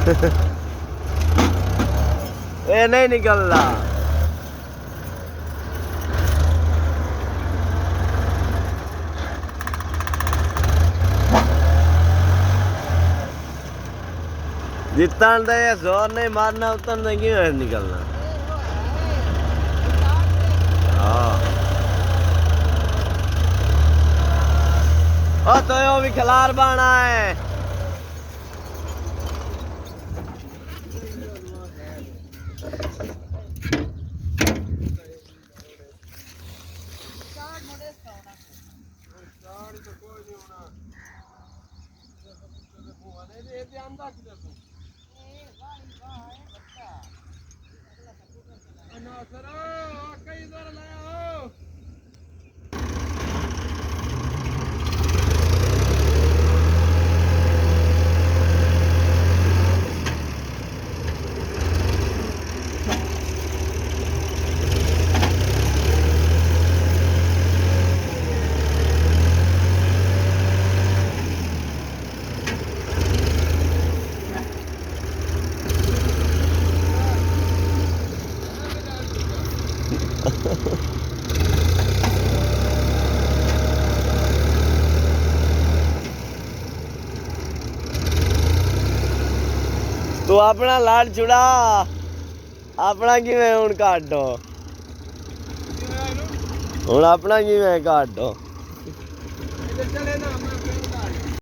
ये नहीं निकल रहा। जितना ये जोर नहीं मारना उतना नहीं निकलना। हाँ तो यो भी खिलार बाना है। तू अपना लाड छुड़ा अपना कि मैं हूं काटो हूं अपना कि मैं काटो